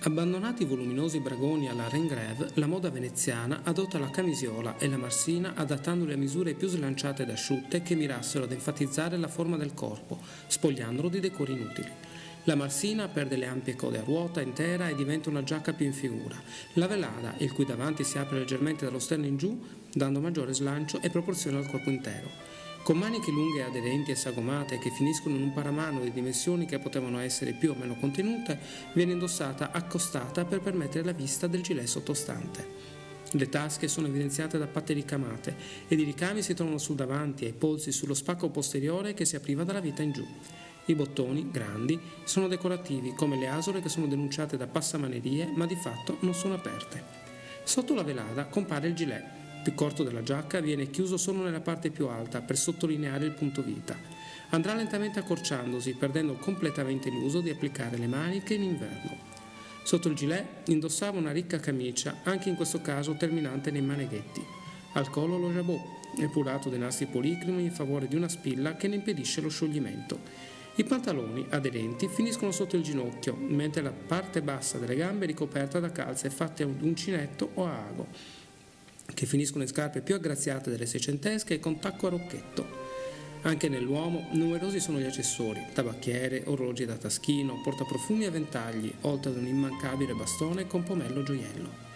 Abbandonati i voluminosi bragoni alla Rengrève, la moda veneziana adotta la camisiola e la marsina adattandoli a misure più slanciate ed asciutte che mirassero ad enfatizzare la forma del corpo, spogliandolo di decori inutili. La marsina perde le ampie code a ruota intera e diventa una giacca più in figura. La velada, il cui davanti si apre leggermente dallo sterno in giù, dando maggiore slancio e proporzione al corpo intero. Con maniche lunghe aderenti e sagomate che finiscono in un paramano di dimensioni che potevano essere più o meno contenute, viene indossata accostata per permettere la vista del gilet sottostante. Le tasche sono evidenziate da patte ricamate ed i ricami si trovano sul davanti e ai polsi sullo spacco posteriore che si apriva dalla vita in giù. I bottoni, grandi, sono decorativi come le asole che sono denunciate da passamanerie ma di fatto non sono aperte. Sotto la velada compare il gilet. Più corto della giacca, viene chiuso solo nella parte più alta per sottolineare il punto vita. Andrà lentamente accorciandosi, perdendo completamente l'uso di applicare le maniche in inverno. Sotto il gilet indossava una ricca camicia, anche in questo caso terminante nei maneghetti. Al collo lo jabot, epurato dei nastri policromi in favore di una spilla che ne impedisce lo scioglimento. I pantaloni, aderenti, finiscono sotto il ginocchio, mentre la parte bassa delle gambe è ricoperta da calze fatte ad uncinetto o a ago, che finiscono in scarpe più aggraziate delle seicentesche e con tacco a rocchetto. Anche nell'uomo numerosi sono gli accessori, tabacchiere, orologi da taschino, portaprofumi e ventagli, oltre ad un immancabile bastone con pomello gioiello.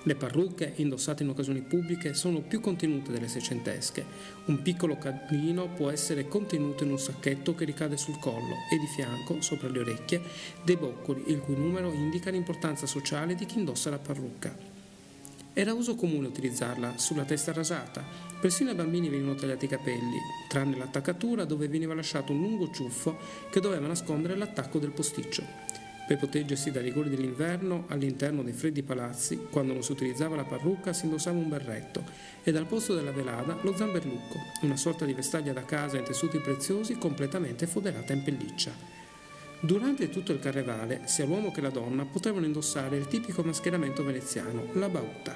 Le parrucche, indossate in occasioni pubbliche, sono più contenute delle seicentesche. Un piccolo cadino può essere contenuto in un sacchetto che ricade sul collo e di fianco, sopra le orecchie, dei boccoli il cui numero indica l'importanza sociale di chi indossa la parrucca. Era uso comune utilizzarla sulla testa rasata. Persino ai bambini venivano tagliati i capelli, tranne l'attaccatura dove veniva lasciato un lungo ciuffo che doveva nascondere l'attacco del posticcio. Per proteggersi dai rigori dell'inverno, all'interno dei freddi palazzi, quando non si utilizzava la parrucca, si indossava un berretto e al posto della velada lo zamberlucco, una sorta di vestaglia da casa in tessuti preziosi completamente foderata in pelliccia. Durante tutto il carnevale, sia l'uomo che la donna potevano indossare il tipico mascheramento veneziano, la bauta.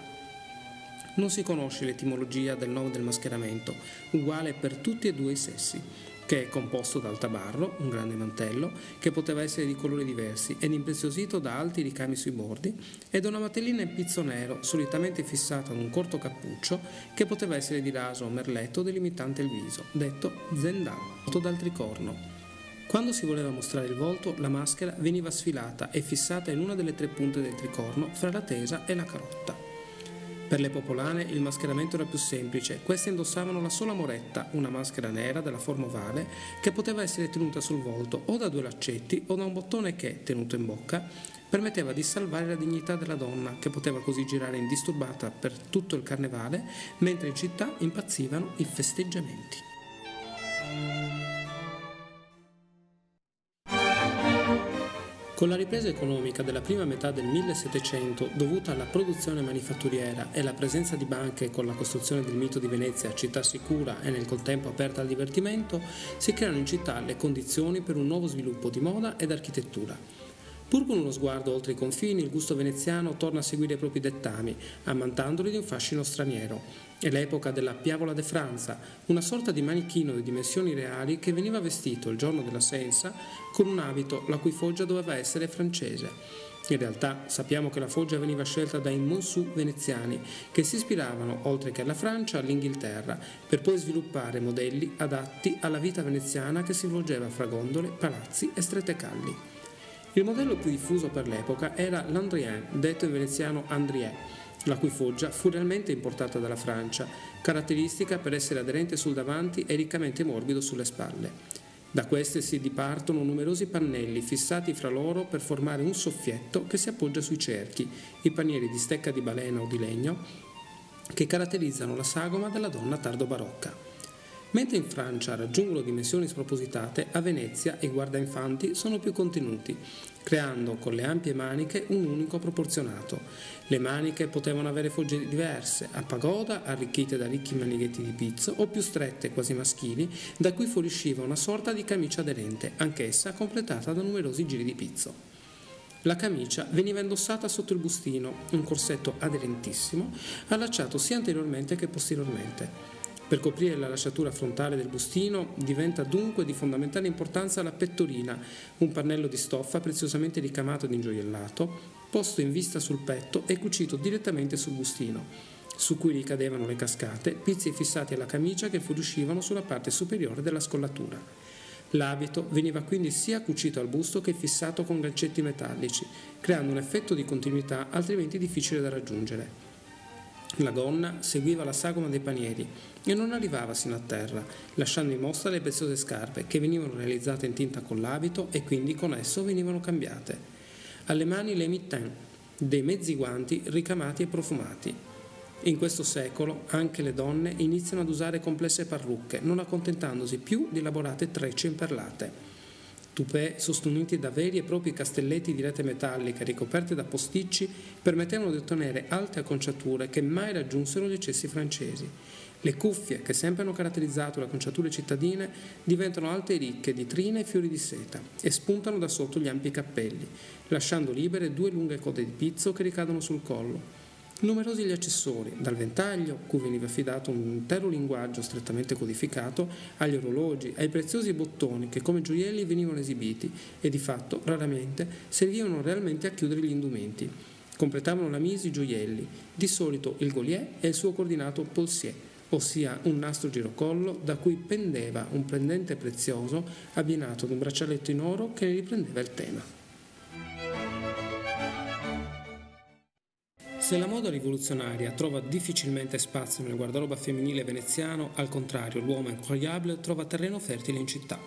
Non si conosce l'etimologia del nome del mascheramento, uguale per tutti e due i sessi, che è composto dal tabarro, un grande mantello, che poteva essere di colori diversi ed impreziosito da alti ricami sui bordi, e da una matellina in pizzo nero, solitamente fissata ad un corto cappuccio, che poteva essere di raso o merletto delimitante il viso, detto zendal, dal tricorno. Quando si voleva mostrare il volto, la maschera veniva sfilata e fissata in una delle tre punte del tricorno fra la tesa e la carotta. Per le popolane il mascheramento era più semplice, queste indossavano la sola moretta, una maschera nera della forma ovale che poteva essere tenuta sul volto o da due laccetti o da un bottone che, tenuto in bocca, permetteva di salvare la dignità della donna, che poteva così girare indisturbata per tutto il carnevale, mentre in città impazzivano i festeggiamenti. Con la ripresa economica della prima metà del 1700, dovuta alla produzione manifatturiera e la presenza di banche con la costruzione del mito di Venezia città sicura e nel contempo aperta al divertimento, si creano in città le condizioni per un nuovo sviluppo di moda ed architettura. Pur con uno sguardo oltre i confini, il gusto veneziano torna a seguire i propri dettami, ammantandoli di un fascino straniero. È l'epoca della Piavola de Franza, una sorta di manichino di dimensioni reali che veniva vestito il giorno della Sensa con un abito la cui foggia doveva essere francese. In realtà sappiamo che la foggia veniva scelta dai monsù veneziani, che si ispiravano, oltre che alla Francia, all'Inghilterra, per poi sviluppare modelli adatti alla vita veneziana che si svolgeva fra gondole, palazzi e strette calli. Il modello più diffuso per l'epoca era l'Andrien, detto in veneziano Andriè, la cui foggia fu realmente importata dalla Francia, caratteristica per essere aderente sul davanti e riccamente morbido sulle spalle. Da queste si dipartono numerosi pannelli fissati fra loro per formare un soffietto che si appoggia sui cerchi, i panieri di stecca di balena o di legno, che caratterizzano la sagoma della donna tardo-barocca. Mentre in Francia raggiungono dimensioni spropositate, a Venezia i guardainfanti sono più contenuti, creando con le ampie maniche un unico proporzionato. Le maniche potevano avere fogge diverse, a pagoda, arricchite da ricchi manighetti di pizzo, o più strette, quasi maschili, da cui fuoriusciva una sorta di camicia aderente, anch'essa completata da numerosi giri di pizzo. La camicia veniva indossata sotto il bustino, un corsetto aderentissimo, allacciato sia anteriormente che posteriormente. Per coprire la lasciatura frontale del bustino diventa dunque di fondamentale importanza la pettorina, un pannello di stoffa preziosamente ricamato ed ingioiellato, posto in vista sul petto e cucito direttamente sul bustino, su cui ricadevano le cascate, pizzi fissati alla camicia che fuoriuscivano sulla parte superiore della scollatura. L'abito veniva quindi sia cucito al busto che fissato con gancetti metallici, creando un effetto di continuità altrimenti difficile da raggiungere. La gonna seguiva la sagoma dei panieri e non arrivava sino a terra, lasciando in mostra le preziose scarpe che venivano realizzate in tinta con l'abito e quindi con esso venivano cambiate. Alle mani le mitaines, dei mezzi guanti ricamati e profumati. In questo secolo anche le donne iniziano ad usare complesse parrucche, non accontentandosi più di elaborate trecce imperlate. Tupè sostenuti da veri e propri castelletti di rete metallica ricoperti da posticci permettevano di ottenere alte acconciature che mai raggiunsero gli eccessi francesi. Le cuffie, che sempre hanno caratterizzato le acconciature cittadine, diventano alte e ricche di trine e fiori di seta e spuntano da sotto gli ampi cappelli, lasciando libere 2 lunghe code di pizzo che ricadono sul collo. Numerosi gli accessori, dal ventaglio, cui veniva affidato un intero linguaggio strettamente codificato, agli orologi, ai preziosi bottoni che come gioielli venivano esibiti e di fatto, raramente, servivano realmente a chiudere gli indumenti. Completavano la mise i gioielli, di solito il golier e il suo coordinato polsier, ossia un nastro girocollo da cui pendeva un pendente prezioso abbinato ad un braccialetto in oro che ne riprendeva il tema. Se la moda rivoluzionaria trova difficilmente spazio nel guardaroba femminile veneziano, al contrario l'uomo incroyable trova terreno fertile in città.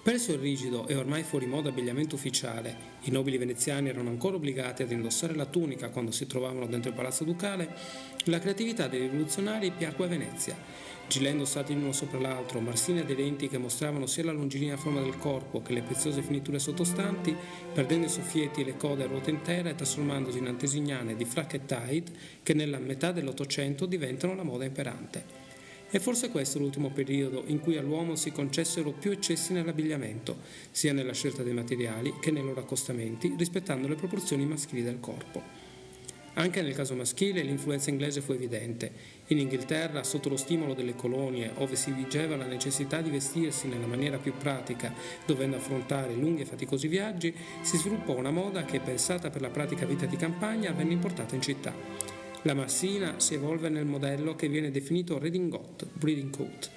Perso il rigido e ormai fuori moda abbigliamento ufficiale, i nobili veneziani erano ancora obbligati ad indossare la tunica quando si trovavano dentro il palazzo ducale, la creatività dei rivoluzionari piacque a Venezia. Gilet indossati l'uno sopra l'altro, marsine aderenti che mostravano sia la longilinea forma del corpo che le preziose finiture sottostanti, perdendo i soffietti e le code a ruota intera e trasformandosi in antesignane di frac e tight che nella metà dell'Ottocento diventano la moda imperante. E forse questo è l'ultimo periodo in cui all'uomo si concessero più eccessi nell'abbigliamento, sia nella scelta dei materiali che nei loro accostamenti, rispettando le proporzioni maschili del corpo. Anche nel caso maschile l'influenza inglese fu evidente. In Inghilterra, sotto lo stimolo delle colonie, ove si vigeva la necessità di vestirsi nella maniera più pratica, dovendo affrontare lunghi e faticosi viaggi, si sviluppò una moda che, pensata per la pratica vita di campagna, venne importata in città. La marsina si evolve nel modello che viene definito redingot, breeding coat.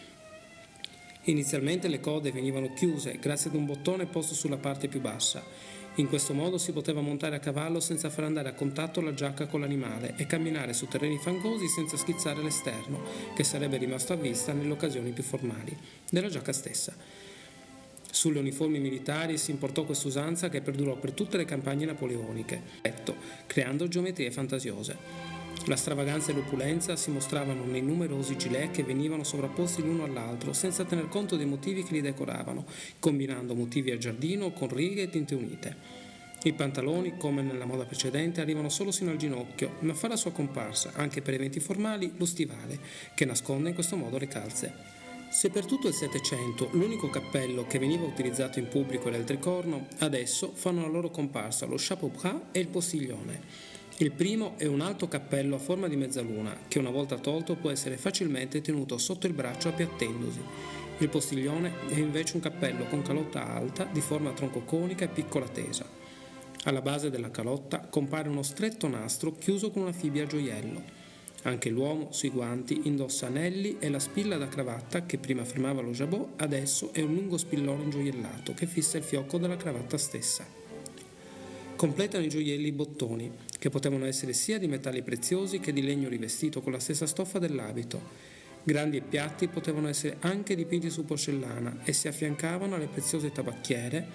Inizialmente le code venivano chiuse grazie ad un bottone posto sulla parte più bassa. In questo modo si poteva montare a cavallo senza far andare a contatto la giacca con l'animale e camminare su terreni fangosi senza schizzare l'esterno, che sarebbe rimasto a vista nelle occasioni più formali, della giacca stessa. Sulle uniformi militari si importò quest'usanza che perdurò per tutte le campagne napoleoniche, creando geometrie fantasiose. La stravaganza e l'opulenza si mostravano nei numerosi gilet che venivano sovrapposti l'uno all'altro senza tener conto dei motivi che li decoravano, combinando motivi a giardino con righe e tinte unite. I pantaloni, come nella moda precedente, arrivano solo sino al ginocchio, ma fa la sua comparsa, anche per eventi formali, lo stivale, che nasconde in questo modo le calze. Se per tutto il Settecento l'unico cappello che veniva utilizzato in pubblico era il tricorno, adesso fanno la loro comparsa lo chapeau bras e il postiglione. Il primo è un alto cappello a forma di mezzaluna, che una volta tolto può essere facilmente tenuto sotto il braccio appiattendosi. Il postiglione è invece un cappello con calotta alta, di forma troncoconica e piccola tesa. Alla base della calotta compare uno stretto nastro chiuso con una fibbia a gioiello. Anche l'uomo, sui guanti, indossa anelli e la spilla da cravatta, che prima fermava lo jabot, adesso è un lungo spillone ingioiellato che fissa il fiocco della cravatta stessa. Completano i gioielli i bottoni, che potevano essere sia di metalli preziosi che di legno rivestito con la stessa stoffa dell'abito. Grandi e piatti potevano essere anche dipinti su porcellana e si affiancavano alle preziose tabacchiere,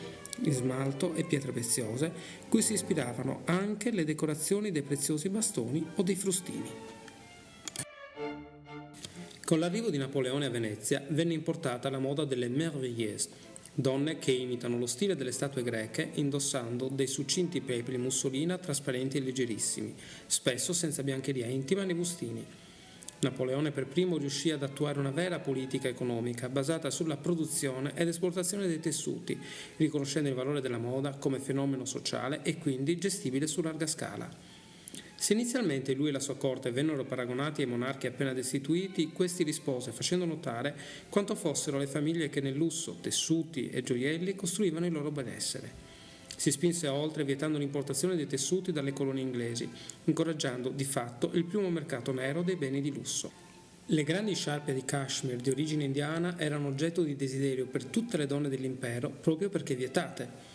in smalto e pietre preziose, cui si ispiravano anche le decorazioni dei preziosi bastoni o dei frustini. Con l'arrivo di Napoleone a Venezia venne importata la moda delle merveilleuses, donne che imitano lo stile delle statue greche indossando dei succinti pepli mussolina trasparenti e leggerissimi, spesso senza biancheria intima nei bustini. Napoleone per primo riuscì ad attuare una vera politica economica basata sulla produzione ed esportazione dei tessuti, riconoscendo il valore della moda come fenomeno sociale e quindi gestibile su larga scala. Se inizialmente lui e la sua corte vennero paragonati ai monarchi appena destituiti, questi rispose facendo notare quanto fossero le famiglie che nel lusso, tessuti e gioielli costruivano il loro benessere. Si spinse oltre vietando l'importazione dei tessuti dalle colonie inglesi, incoraggiando di fatto il primo mercato nero dei beni di lusso. Le grandi sciarpe di cashmere di origine indiana erano oggetto di desiderio per tutte le donne dell'impero proprio perché vietate.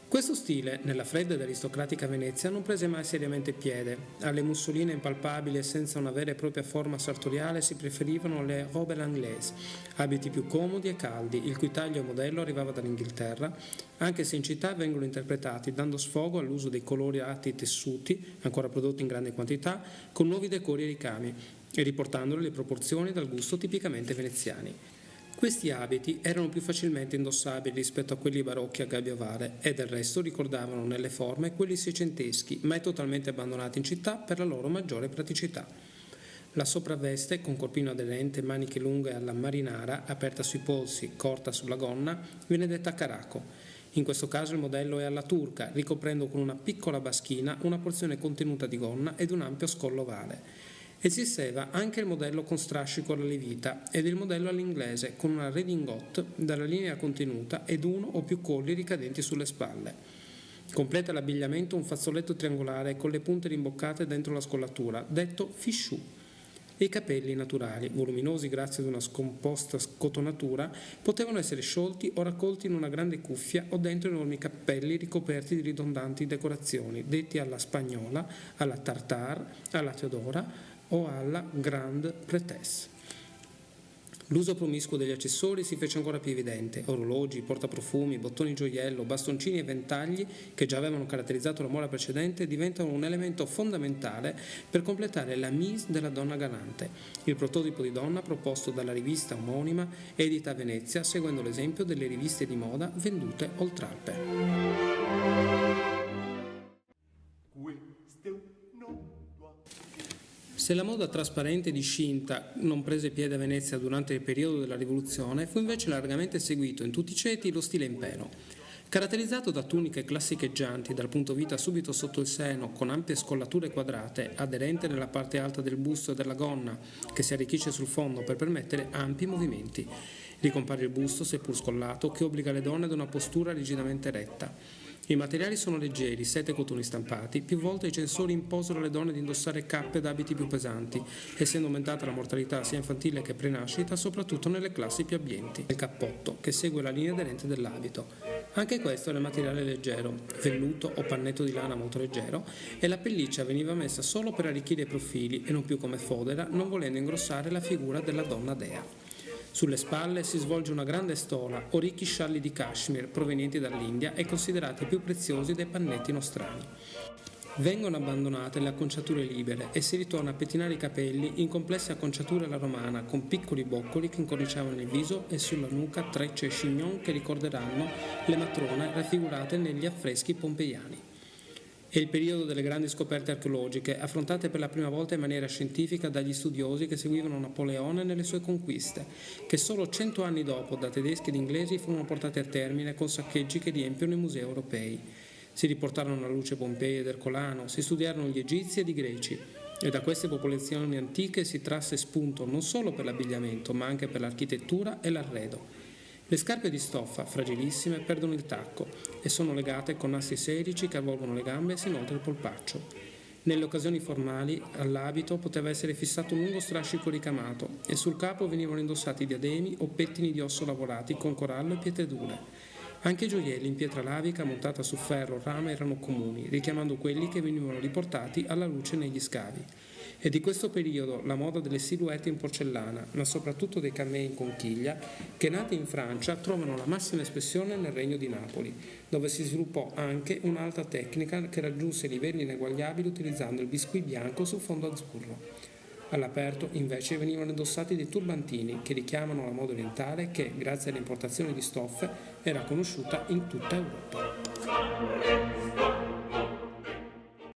Questo stile, nella fredda ed aristocratica Venezia, non prese mai seriamente piede. Alle mussoline impalpabili e senza una vera e propria forma sartoriale si preferivano le robe l'anglaise, abiti più comodi e caldi, il cui taglio e modello arrivava dall'Inghilterra, anche se in città vengono interpretati dando sfogo all'uso dei colorati tessuti, ancora prodotti in grande quantità, con nuovi decori e ricami, e riportandoli le proporzioni dal gusto tipicamente veneziani. Questi abiti erano più facilmente indossabili rispetto a quelli barocchi a gabbia ovale e del resto ricordavano nelle forme quelli seicenteschi, mai totalmente abbandonati in città per la loro maggiore praticità. La sopravveste, con corpino aderente e maniche lunghe alla marinara, aperta sui polsi, corta sulla gonna, viene detta caraco. In questo caso il modello è alla turca, ricoprendo con una piccola baschina una porzione contenuta di gonna ed un ampio scollo ovale. Esisteva anche il modello con strascico alla levita ed il modello all'inglese con una redingote dalla linea contenuta ed uno o più colli ricadenti sulle spalle. Completa l'abbigliamento un fazzoletto triangolare con le punte rimboccate dentro la scollatura, detto fichu. E i capelli naturali, voluminosi grazie ad una scomposta scotonatura, potevano essere sciolti o raccolti in una grande cuffia o dentro enormi cappelli ricoperti di ridondanti decorazioni, detti alla spagnola, alla tartare, alla teodora o alla grande prêtresse. L'uso promiscuo degli accessori si fece ancora più evidente. Orologi, portaprofumi, bottoni gioiello, bastoncini e ventagli, che già avevano caratterizzato la moda precedente, diventano un elemento fondamentale per completare la mise della donna galante, il prototipo di donna proposto dalla rivista omonima edita a Venezia, seguendo l'esempio delle riviste di moda vendute oltre Alpe. Se la moda trasparente e discinta non prese piede a Venezia durante il periodo della rivoluzione, fu invece largamente seguito in tutti i ceti lo stile impero. Caratterizzato da tuniche classicheggianti dal punto vita subito sotto il seno, con ampie scollature quadrate, aderente nella parte alta del busto e della gonna, che si arricchisce sul fondo per permettere ampi movimenti. Ricompare il busto, seppur scollato, che obbliga le donne ad una postura rigidamente retta. I materiali sono leggeri, sete cotoni stampati, più volte i censori imposero alle donne di indossare cappe ed abiti più pesanti, essendo aumentata la mortalità sia infantile che prenascita, soprattutto nelle classi più abbienti. Il cappotto, che segue la linea aderente dell'abito. Anche questo era materiale leggero, velluto o pannetto di lana molto leggero, e la pelliccia veniva messa solo per arricchire i profili e non più come fodera, non volendo ingrossare la figura della donna dea. Sulle spalle si svolge una grande stola o ricchi scialli di cashmere provenienti dall'India e considerati più preziosi dei pannetti nostrani. Vengono abbandonate le acconciature libere e si ritorna a pettinare i capelli in complesse acconciature alla romana con piccoli boccoli che incorniciavano il viso e sulla nuca trecce e chignon che ricorderanno le matrone raffigurate negli affreschi pompeiani. È il periodo delle grandi scoperte archeologiche, affrontate per la prima volta in maniera scientifica dagli studiosi che seguivano Napoleone nelle sue conquiste, che solo 100 anni dopo, da tedeschi ed inglesi, furono portate a termine con saccheggi che riempiono i musei europei. Si riportarono alla luce Pompei ed Ercolano, si studiarono gli egizi ed i greci, e da queste popolazioni antiche si trasse spunto non solo per l'abbigliamento, ma anche per l'architettura e l'arredo. Le scarpe di stoffa, fragilissime, perdono il tacco e sono legate con nastri serici che avvolgono le gambe e si inoltre il polpaccio. Nelle occasioni formali, all'abito poteva essere fissato un lungo strascico ricamato e sul capo venivano indossati diademi o pettini di osso lavorati con corallo e pietre dure. Anche i gioielli in pietra lavica montata su ferro o rame erano comuni, richiamando quelli che venivano riportati alla luce negli scavi. È di questo periodo la moda delle silhouette in porcellana, ma soprattutto dei camei in conchiglia, che nati in Francia trovano la massima espressione nel Regno di Napoli, dove si sviluppò anche un'alta tecnica che raggiunse livelli ineguagliabili utilizzando il biscuit bianco su fondo azzurro. All'aperto, invece, venivano indossati dei turbantini che richiamano la moda orientale che, grazie alle importazioni di stoffe, era conosciuta in tutta Europa.